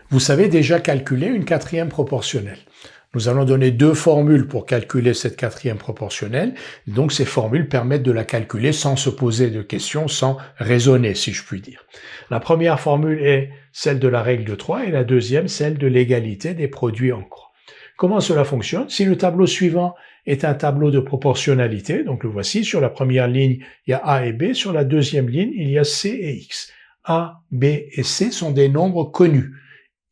Vous savez déjà calculer une quatrième proportionnelle. Nous allons donner deux formules pour calculer cette quatrième proportionnelle. Donc ces formules permettent de la calculer sans se poser de questions, sans raisonner, si je puis dire. La première formule est celle de la règle de 3 et la deuxième celle de l'égalité des produits en croix. Comment cela fonctionne? Si le tableau suivant est un tableau de proportionnalité, donc le voici, sur la première ligne, il y a A et B, sur la deuxième ligne, il y a C et X. A, B et C sont des nombres connus.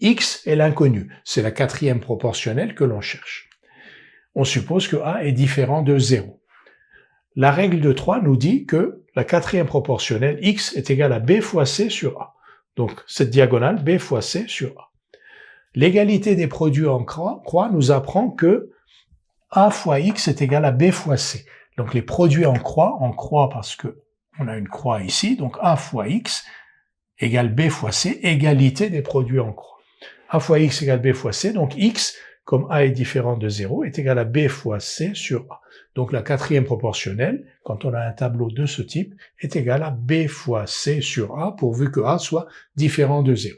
X est l'inconnu, c'est la quatrième proportionnelle que l'on cherche. On suppose que A est différent de 0. La règle de 3 nous dit que la quatrième proportionnelle X est égale à B fois C sur A. Donc cette diagonale B fois C sur A. L'égalité des produits en croix nous apprend que A fois X est égal à B fois C. Donc les produits en croix parce que on a une croix ici, donc A fois X égale B fois C, égalité des produits en croix. A fois X égale B fois C, donc X, comme A est différent de 0, est égal à B fois C sur A. Donc la quatrième proportionnelle, quand on a un tableau de ce type, est égal à B fois C sur A, pourvu que A soit différent de 0.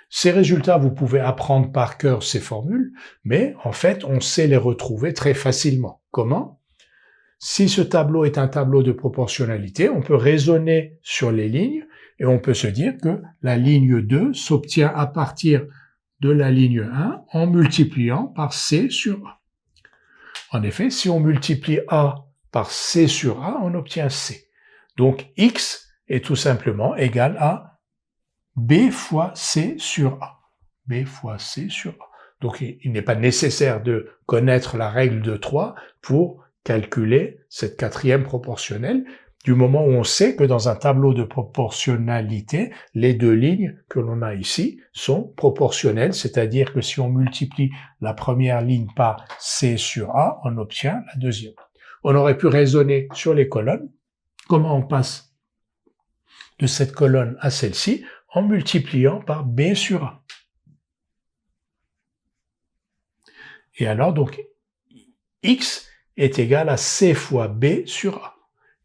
Ces résultats, vous pouvez apprendre par cœur ces formules, mais en fait, on sait les retrouver très facilement. Comment? Si ce tableau est un tableau de proportionnalité, on peut raisonner sur les lignes et on peut se dire que la ligne 2 s'obtient à partir de la ligne 1 en multipliant par C sur A. En effet, si on multiplie A par C sur A, on obtient C. Donc X est tout simplement égal à B fois C sur A. B fois C sur A. Donc il n'est pas nécessaire de connaître la règle de 3 pour calculer cette quatrième proportionnelle, du moment où on sait que dans un tableau de proportionnalité, les deux lignes que l'on a ici sont proportionnelles, c'est-à-dire que si on multiplie la première ligne par C sur A, on obtient la deuxième. On aurait pu raisonner sur les colonnes. Comment on passe de cette colonne à celle-ci? En multipliant par B sur A. Et alors, donc, X est égal à C fois B sur A.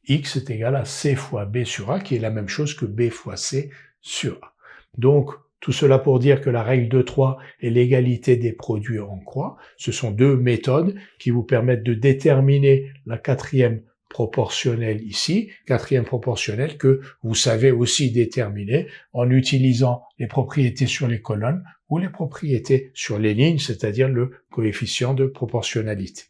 X est égal à C fois B sur A, qui est la même chose que B fois C sur A. Donc, tout cela pour dire que la règle de 3 et l'égalité des produits en croix, ce sont deux méthodes qui vous permettent de déterminer la quatrième proportionnelle ici, quatrième proportionnelle que vous savez aussi déterminer en utilisant les propriétés sur les colonnes ou les propriétés sur les lignes, c'est-à-dire le coefficient de proportionnalité.